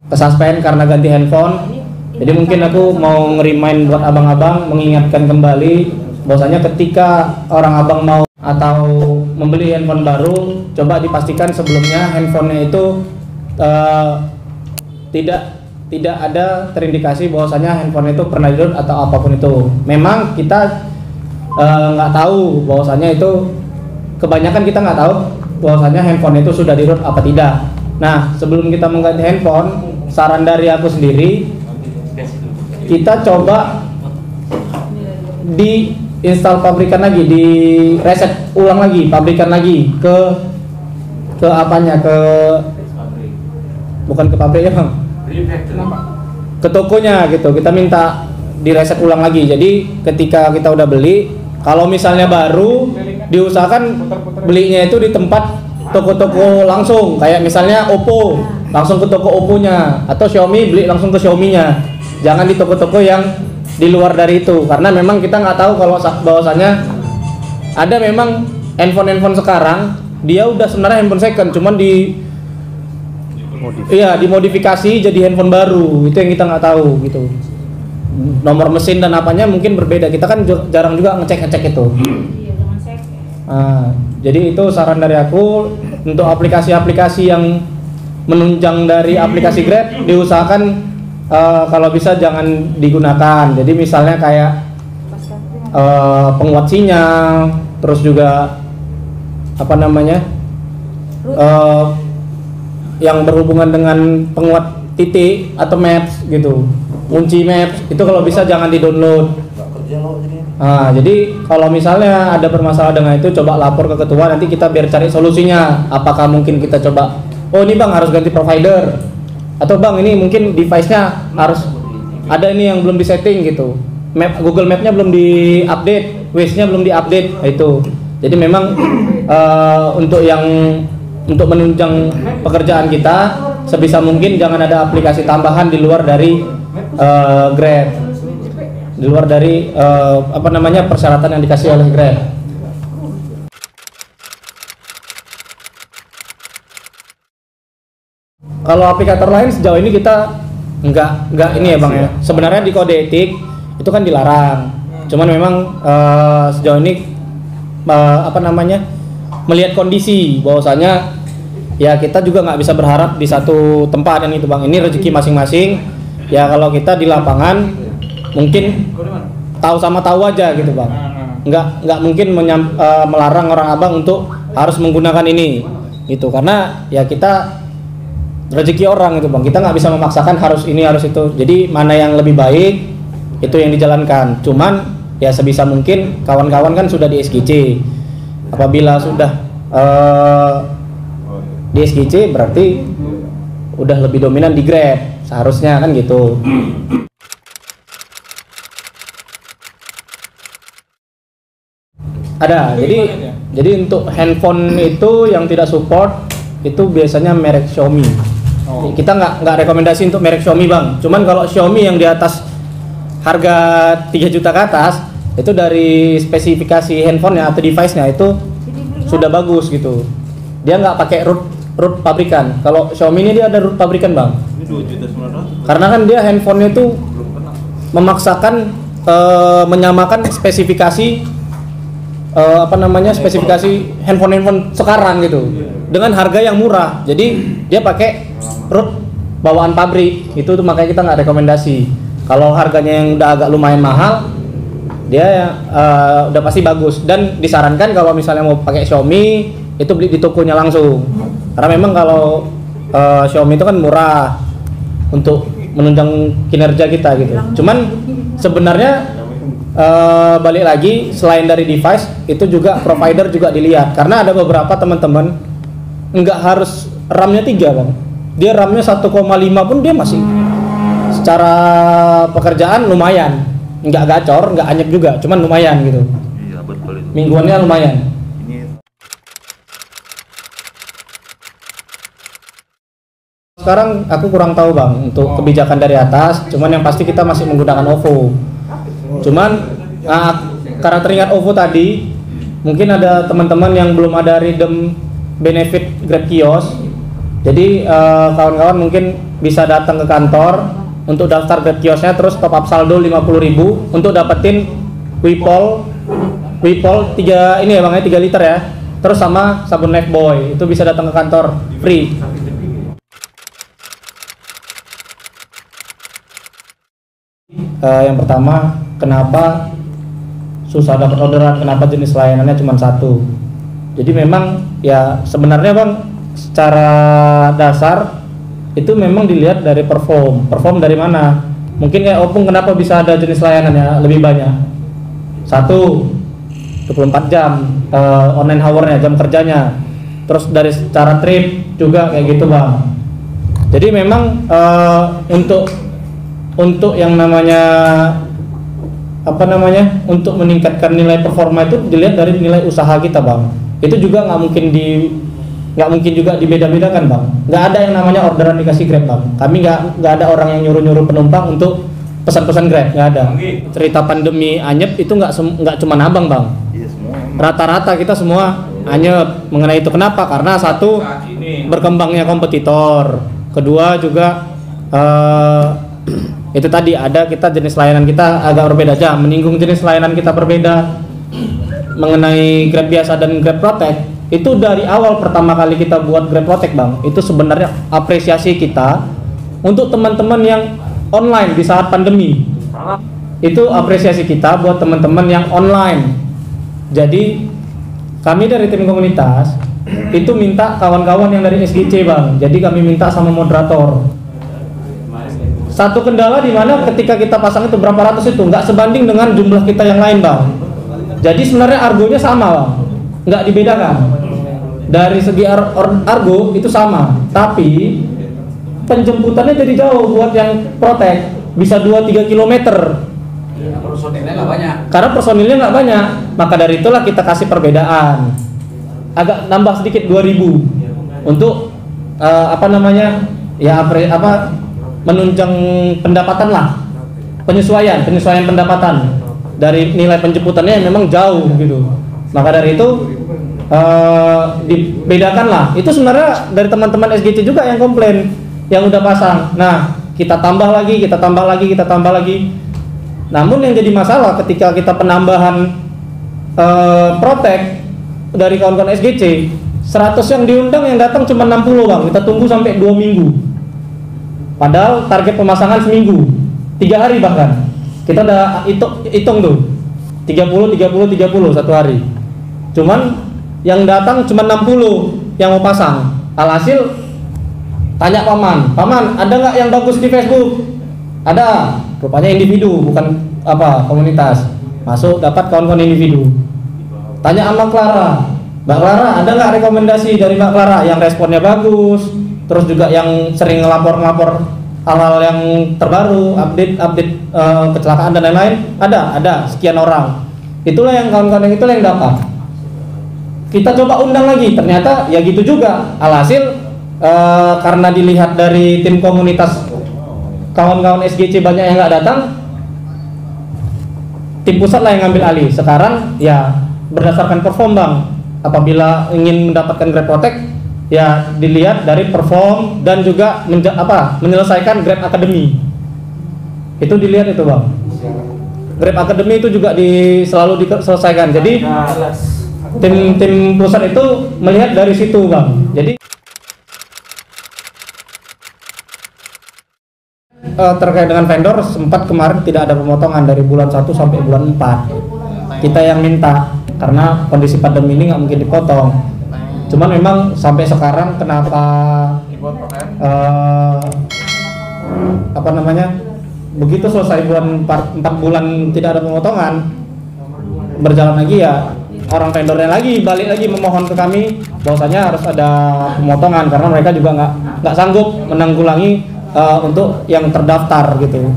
kesuspend karena ganti handphone. Jadi mungkin aku mau ngerimain buat abang-abang, mengingatkan kembali bahwasanya ketika orang abang mau atau membeli handphone baru, coba dipastikan sebelumnya handphonenya itu tidak ada terindikasi bahwasanya handphone itu pernah di-download atau apapun itu. Memang kita nggak tahu bahwasanya itu, kebanyakan kita nggak tahu bahwasanya handphone itu sudah di-download apa tidak. Nah, sebelum kita mengganti handphone, saran dari aku sendiri, kita coba di install pabrikan lagi, di reset ulang lagi pabrikan lagi ke apanya, bukan ke pabrik ya bang, ke tokonya gitu. Kita minta di reset ulang lagi. Jadi ketika kita udah beli, kalau misalnya baru, diusahakan belinya itu di tempat toko-toko langsung, kayak misalnya Oppo, langsung ke toko Oppo-nya, atau Xiaomi beli langsung ke Xiaomi-nya. Jangan di toko-toko yang di luar dari itu, karena memang kita nggak tahu kalau bahwasanya ada memang handphone sekarang dia udah sebenarnya handphone second, cuman dimodifikasi jadi handphone baru. Itu yang kita nggak tahu gitu. Nomor mesin dan apanya mungkin berbeda. Kita kan jarang juga ngecek itu. Jadi itu saran dari aku untuk aplikasi-aplikasi yang menunjang dari aplikasi Grab, diusahakan kalau bisa jangan digunakan. Jadi misalnya kayak penguat sinyal, terus juga apa namanya yang berhubungan dengan penguat titik atau maps gitu, kunci maps itu kalau bisa jangan di-download. Jadi kalau misalnya ada bermasalah dengan itu, coba lapor ke ketua, nanti kita biar cari solusinya. Apakah mungkin kita coba, oh ini bang harus ganti provider, atau bang ini mungkin device-nya harus ada ini yang belum disetting gitu, Google Map-nya belum diupdate, Waze-nya belum diupdate. Itu jadi memang untuk menunjang pekerjaan kita, sebisa mungkin jangan ada aplikasi tambahan di luar dari Grab, di luar dari persyaratan yang dikasih oleh Grab. Kalau aplikator lain sejauh ini kita enggak ini ya bang ya. Sebenarnya di kode etik itu kan dilarang. Cuman memang sejauh ini melihat kondisi bahwasanya ya kita juga nggak bisa berharap di satu tempat yang itu bang. Ini rezeki masing-masing. Ya kalau kita di lapangan mungkin tahu sama tahu aja gitu bang. Nggak mungkin melarang orang abang untuk harus menggunakan ini gitu, karena ya kita rezeki orang itu bang, kita nggak bisa memaksakan harus ini harus itu. Jadi mana yang lebih baik itu yang dijalankan. Cuman ya sebisa mungkin kawan-kawan kan sudah di SGC, apabila sudah di SGC berarti udah lebih dominan di Grab seharusnya kan gitu. Ada, jadi untuk handphone itu yang tidak support itu biasanya merek Xiaomi. Kita nggak rekomendasi untuk merek Xiaomi bang. Cuman kalau Xiaomi yang di atas harga 3 juta ke atas, itu dari spesifikasi handphonenya atau device-nya itu sudah bagus gitu. Dia nggak pakai root pabrikan. Kalau Xiaomi ini dia ada root pabrikan bang. Karena kan dia handphonenya itu memaksakan menyamakan spesifikasi spesifikasi handphone sekarang gitu dengan harga yang murah. Jadi dia pakai root bawaan pabrik itu tuh, makanya kita nggak rekomendasi. Kalau harganya yang udah agak lumayan mahal, dia udah pasti bagus. Dan disarankan kalau misalnya mau pakai Xiaomi itu beli di tokonya langsung, karena memang kalau Xiaomi itu kan murah untuk menunjang kinerja kita gitu. Cuman sebenarnya balik lagi, selain dari device itu juga provider juga dilihat, karena ada beberapa teman-teman nggak harus RAM-nya 3 bang, dia RAM-nya 1,5 pun dia masih secara pekerjaan lumayan, nggak gacor, nggak anyep juga, cuman lumayan gitu. Iya, betul itu. Mingguannya lumayan. Sekarang aku kurang tahu bang untuk kebijakan dari atas, cuman yang pasti kita masih menggunakan OVO. Cuman karena teringat OVO tadi, mungkin ada teman-teman yang belum ada redeem benefit Grab Kios. Jadi kawan-kawan mungkin bisa datang ke kantor untuk daftar Grab kiosnya, terus top up saldo 50.000 untuk dapetin Wipol 3 ini ya Bang ya, 3 liter ya. Terus sama sabun Lifebuoy, itu bisa datang ke kantor free. Yang pertama, kenapa susah dapat orderan, kenapa jenis layanannya cuma satu. Jadi memang ya sebenarnya Bang, secara dasar itu memang dilihat dari perform dari mana. Mungkin kayak Opung, kenapa bisa ada jenis layanannya lebih banyak? 24 jam online hournya, jam kerjanya. Terus dari secara trip juga kayak gitu Bang. Jadi memang untuk yang namanya untuk meningkatkan nilai performa itu dilihat dari nilai usaha kita Bang. Itu juga nggak mungkin juga dibeda-bedakan Bang. Nggak ada yang namanya orderan dikasih Grab Bang. Kami nggak ada orang yang nyuruh penumpang untuk pesan-pesan Grab, nggak ada. Cerita pandemi anyep itu nggak cuma abang Bang. Rata-rata kita semua anyep mengenai itu. Kenapa? Karena satu, berkembangnya kompetitor. Kedua juga itu tadi ada kita jenis layanan kita agak berbeda aja, menyinggung jenis layanan kita berbeda. Mengenai Grab biasa dan Grab Protect, itu dari awal pertama kali kita buat Grab Protect Bang, itu sebenarnya apresiasi kita untuk teman-teman yang online di saat pandemi. Itu apresiasi kita buat teman-teman yang online. Jadi kami dari tim komunitas itu minta kawan-kawan yang dari SGC Bang, jadi kami minta sama moderator. Satu kendala di mana ketika kita pasang itu berapa ratus itu nggak sebanding dengan jumlah kita yang lain Bang. Jadi sebenarnya argonya sama Bang, nggak dibedakan. Dari segi argo itu sama, tapi penjemputannya jadi jauh buat yang Protect, bisa 2-3 km. Personilnya nggak banyak. Karena personilnya nggak banyak, maka dari itulah kita kasih perbedaan. Agak nambah sedikit 2.000 untuk menunjang pendapatan lah, penyesuaian pendapatan dari nilai penjemputannya yang memang jauh gitu. Maka dari itu dibedakan lah. Itu sebenarnya dari teman-teman SGC juga yang komplain, yang udah pasang. Nah, kita tambah lagi. Namun yang jadi masalah ketika kita penambahan Protect dari kawan-kawan SGC, 100 yang diundang yang datang cuma 60 Bang. Kita tunggu sampai 2 minggu. Padahal target pemasangan seminggu, 3 hari bahkan. Kita udah hitung tuh 30 satu hari. Cuman yang datang cuma 60 yang mau pasang. Alhasil tanya paman ada nggak yang bagus di Facebook? Ada, rupanya individu bukan komunitas. Masuk dapat kawan-kawan individu. Tanya sama Clara, Mbak Clara ada nggak rekomendasi dari Mbak Clara yang responnya bagus, terus juga yang sering ngelapor hal-hal yang terbaru, update kecelakaan dan lain-lain. Ada sekian orang. Itulah yang kawan-kawan yang itulah yang dapat. Kita coba undang lagi, ternyata ya gitu juga. Alhasil karena dilihat dari tim komunitas kawan-kawan SGC banyak yang nggak datang, tim pusat lah yang ngambil alih. Sekarang ya berdasarkan perform Bang. Apabila ingin mendapatkan Grab Protect, ya dilihat dari perform dan juga menyelesaikan Grab Academy. Itu dilihat itu Bang. Grab Academy itu juga selalu diselesaikan. Jadi tim pusat itu melihat dari situ Bang. Jadi terkait dengan vendor, sempat kemarin tidak ada pemotongan dari bulan 1 sampai bulan 4. Kita yang minta karena kondisi pandemi ini nggak mungkin dipotong. Cuman memang sampai sekarang kenapa begitu selesai bulan 4 bulan tidak ada pemotongan, berjalan lagi ya orang vendornya balik lagi memohon ke kami bahwasanya harus ada pemotongan karena mereka juga nggak sanggup menanggulangi untuk yang terdaftar gitu.